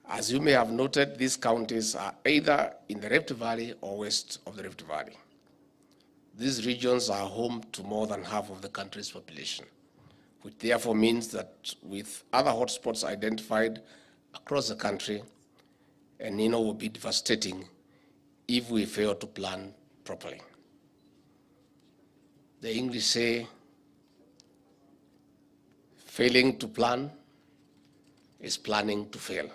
As you may have noted, these counties are either in the Rift Valley or west of the Rift Valley. These regions are home to more than half of the country's population, which therefore means that with other hotspots identified across the country, Elnino will be devastating if we fail to plan properly. The English say, failing to plan is planning to fail.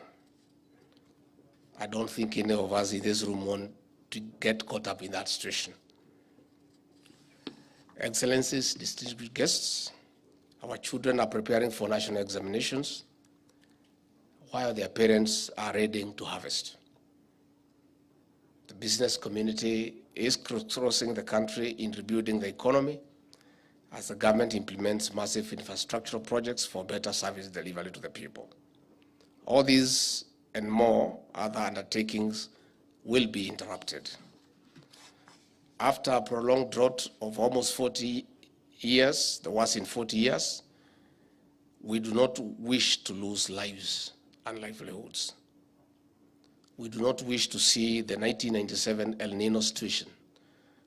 I don't think any of us in this room want to get caught up in that situation. Excellencies, distinguished guests, our children are preparing for national examinations while their parents are ready to harvest. The business community is crossing the country in rebuilding the economy as the government implements massive infrastructural projects for better service delivery to the people. All these and more other undertakings will be interrupted. After a prolonged drought of almost 40 years, the worst in 40 years, we do not wish to lose lives and livelihoods. We do not wish to see the 1997 El Nino situation,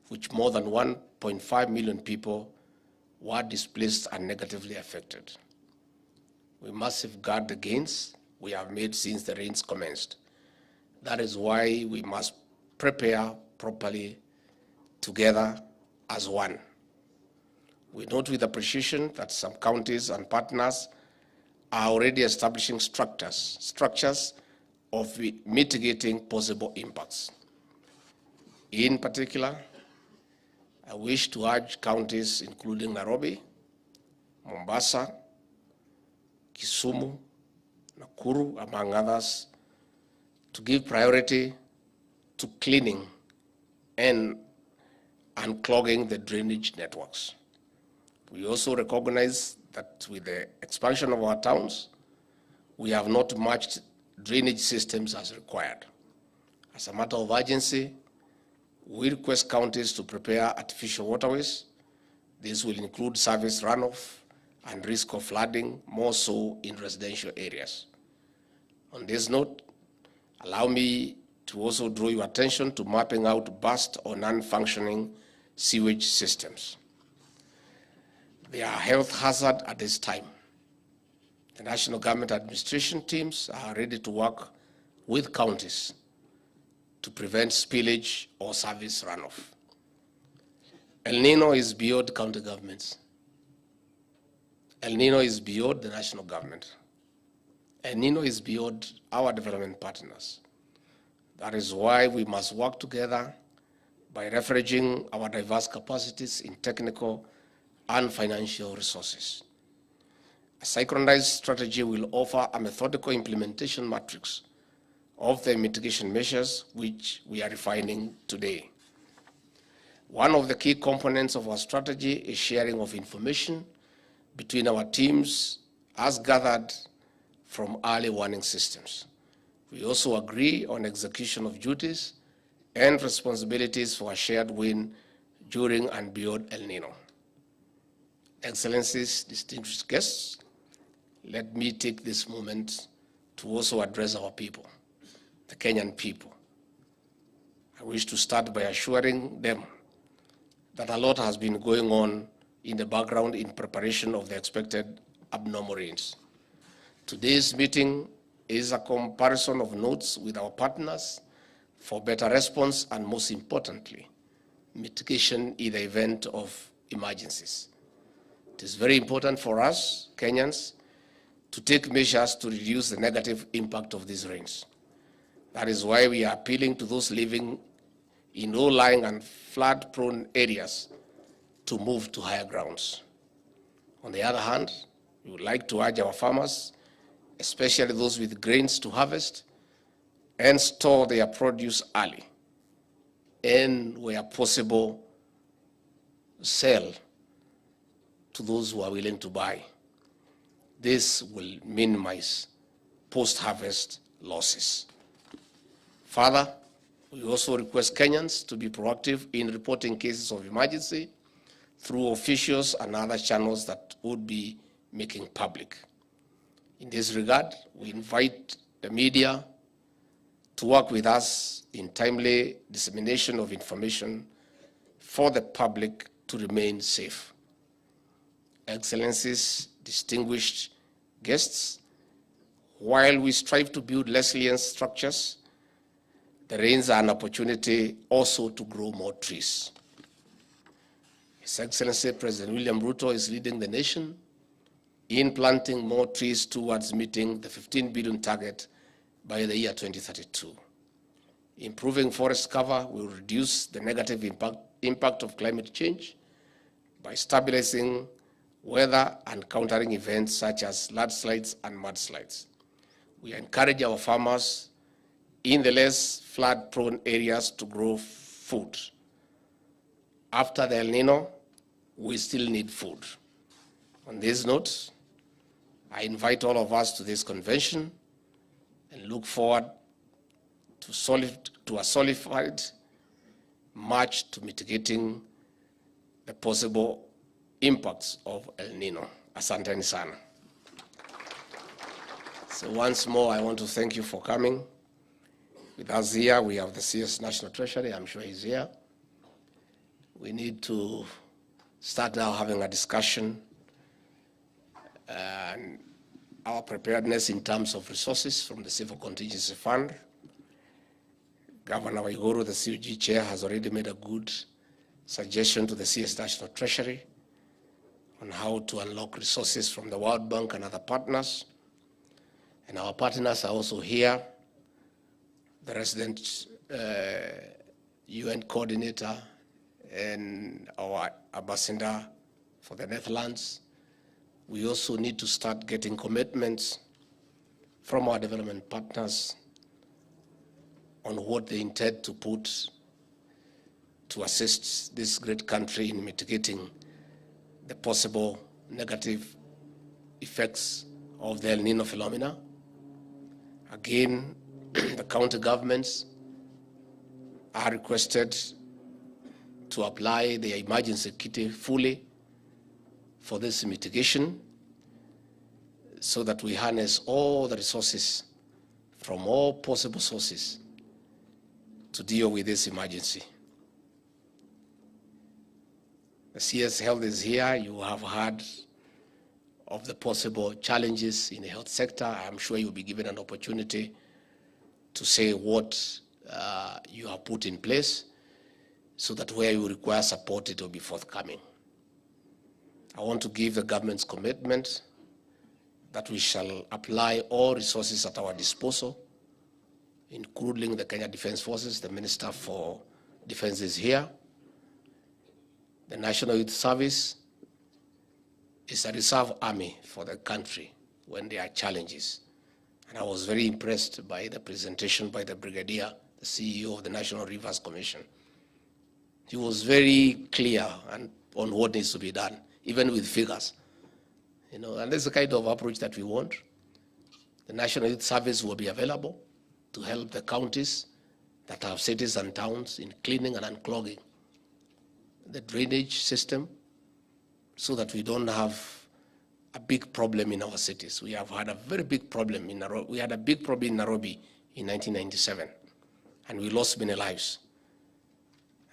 which more than 1.5 million people were displaced and negatively affected. We must safeguard the gains we have made since the rains commenced. That is why we must prepare properly together as one. We note with appreciation that some counties and partners are already establishing structures of mitigating possible impacts. In particular, I wish to urge counties including Nairobi, Mombasa, Kisumu, Nakuru, among others, to give priority to cleaning and unclogging the drainage networks. We also recognize that with the expansion of our towns, we have not matched drainage systems as required. As a matter of urgency, we request counties to prepare artificial waterways. This will include service runoff and risk of flooding, more so in residential areas. On this note, allow me to also draw your attention to mapping out burst or non-functioning sewage systems. They are a health hazard at this time. The national government administration teams are ready to work with counties to prevent spillage or service runoff. Elnino is beyond county governments. Elnino is beyond the national government. Elnino is beyond our development partners. That is why we must work together by leveraging our diverse capacities in technical and financial resources. A synchronized strategy will offer a methodical implementation matrix of the mitigation measures which we are refining today. One of the key components of our strategy is sharing of information between our teams as gathered from early warning systems. We also agree on execution of duties and responsibilities for a shared win during and beyond El Nino. Excellencies, distinguished guests, let me take this moment to also address our people, the Kenyan people. I wish to start by assuring them that a lot has been going on in the background in preparation of the expected abnormal rains. Today's meeting is a comparison of notes with our partners for better response and, most importantly, mitigation in the event of emergencies. It is very important for us, Kenyans, to take measures to reduce the negative impact of these rains. That is why we are appealing to those living in low-lying and flood-prone areas to move to higher grounds. On the other hand, we would like to urge our farmers, especially those with grains to harvest, and store their produce early, and where possible, sell to those who are willing to buy. This will minimize post-harvest losses. Further, we also request Kenyans to be proactive in reporting cases of emergency through officials and other channels that would be making public. In this regard, we invite the media to work with us in timely dissemination of information for the public to remain safe. Excellencies, distinguished guests, while we strive to build resilient structures, the rains are an opportunity also to grow more trees. His Excellency President William Ruto is leading the nation in planting more trees towards meeting the 15 billion target by the year 2032. Improving forest cover will reduce the negative impact of climate change by stabilizing weather and countering events such as landslides and mudslides. We encourage our farmers in the less flood-prone areas to grow food. After the Elnino, we still need food. On this note, I invite all of us to this convention and look forward to a solidified march to mitigating the possible impacts of El Nino. Asanteni sana. So once more, I want to thank you for coming. With us here, we have the CS National Treasury. I'm sure he's here. We need to start now having a discussion on our preparedness in terms of resources from the Civil Contingency Fund. Governor Waiguru, the CUG chair, has already made a good suggestion to the CS National Treasury on how to unlock resources from the World Bank and other partners. And our partners are also here. The resident UN coordinator and our ambassador for the Netherlands. We also need to start getting commitments from our development partners on what they intend to put to assist this great country in mitigating the possible negative effects of the El Nino phenomena. Again, the county governments are requested to apply the emergency kit fully for this mitigation so that we harness all the resources from all possible sources to deal with this emergency. The CS Health is here. You have heard of the possible challenges in the health sector. I'm sure you'll be given an opportunity to say what you have put in place so that where you require support, it will be forthcoming. I want to give the government's commitment that we shall apply all resources at our disposal, including the Kenya Defense Forces. The Minister for Defense is here. The National Youth Service is a reserve army for the country when there are challenges. And I was very impressed by the presentation by the Brigadier, the CEO of the National Rivers Commission. He was very clear on what needs to be done, even with figures. And that's the kind of approach that we want. The National Youth Service will be available to help the counties that have cities and towns in cleaning and unclogging the drainage system so that we don't have a big problem in our cities. We have had a very big problem in Nairobi. We had a big problem in Nairobi in 1997, and we lost many lives.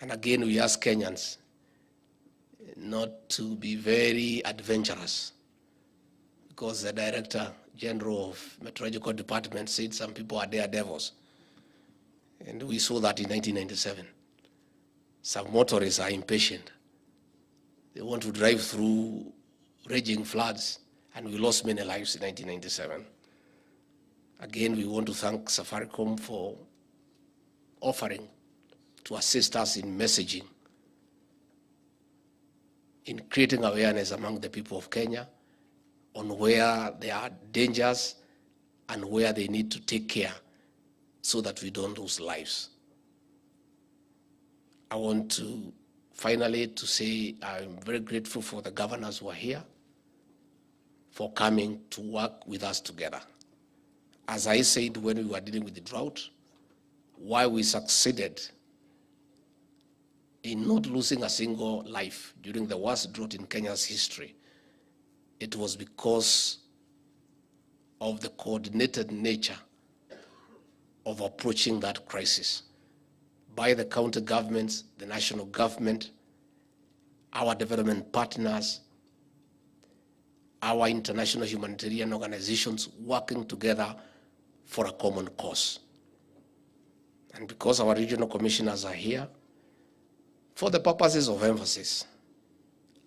And again, we ask Kenyans not to be very adventurous, because the Director General of Meteorological Department said some people are daredevils. And we saw that in 1997. Some motorists are impatient. They want to drive through raging floods, and we lost many lives in 1997. Again, we want to thank Safaricom for offering to assist us in messaging, in creating awareness among the people of Kenya on where there are dangers and where they need to take care so that we don't lose lives. I want to finally to say I'm very grateful for the governors who are here for coming to work with us together. As I said when we were dealing with the drought, why we succeeded in not losing a single life during the worst drought in Kenya's history, it was because of the coordinated nature of approaching that crisis by the county governments, the national government, our development partners, our international humanitarian organizations working together for a common cause. And because our regional commissioners are here, for the purposes of emphasis,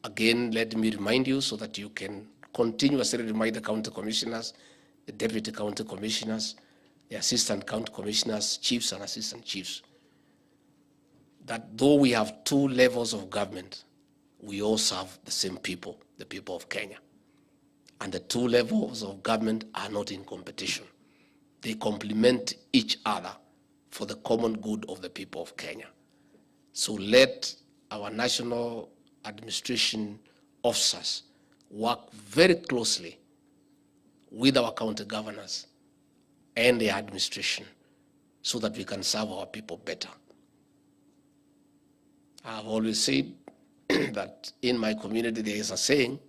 again, let me remind you so that you can continuously remind the county commissioners, the deputy county commissioners, the assistant county commissioners, chiefs and assistant chiefs, that though we have two levels of government, we all serve the same people, the people of Kenya. And the two levels of government are not in competition. They complement each other for the common good of the people of Kenya. So let our national administration officers work very closely with our county governors and the administration so that we can serve our people better. I've always said that in my community there is a saying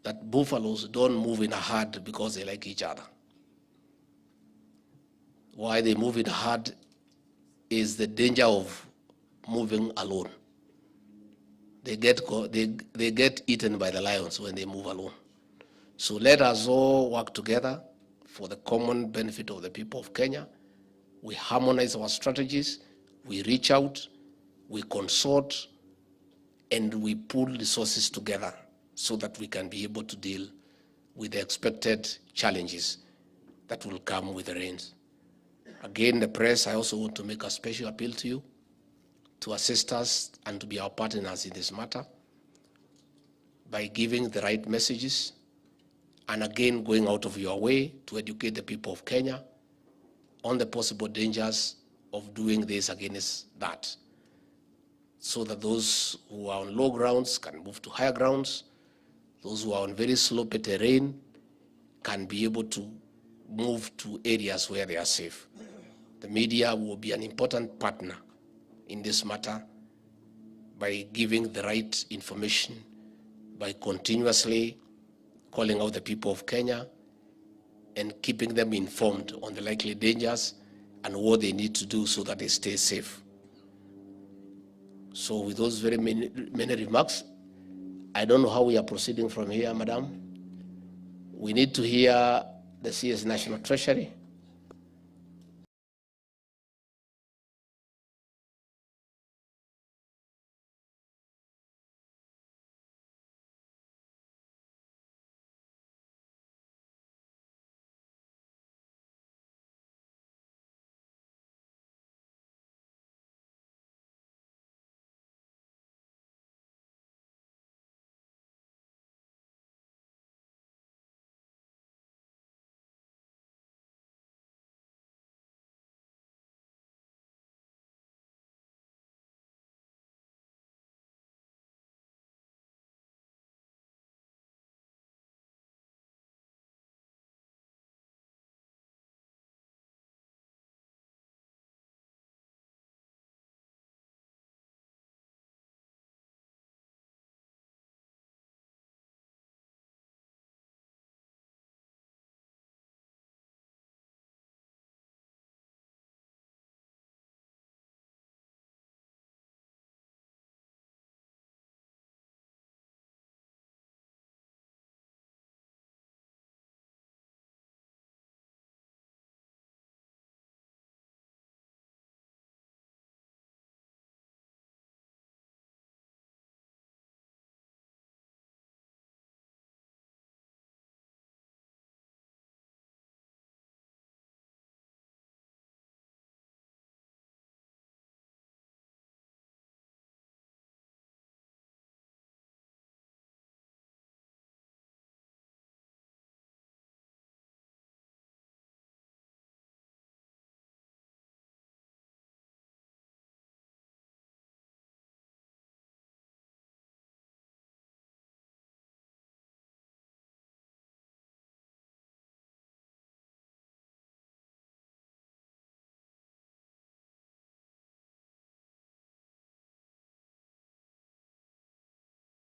that buffaloes don't move in a herd because they like each other. Why they move in a herd is the danger of moving alone. They get eaten by the lions when they move alone. So let us all work together for the common benefit of the people of Kenya. We harmonize our strategies, we reach out, we consult, and we pull resources together so that we can be able to deal with the expected challenges that will come with the rains. Again, the press, I also want to make a special appeal to you to assist us and to be our partners in this matter by giving the right messages and again going out of your way to educate the people of Kenya on the possible dangers of doing this against that, so that those who are on low grounds can move to higher grounds, those who are on very slopy terrain can be able to move to areas where they are safe. The media will be an important partner in this matter by giving the right information, by continuously calling out the people of Kenya and keeping them informed on the likely dangers and what they need to do so that they stay safe. So with those very many remarks, I don't know how we are proceeding from here, Madam. We need to hear the CS National Treasury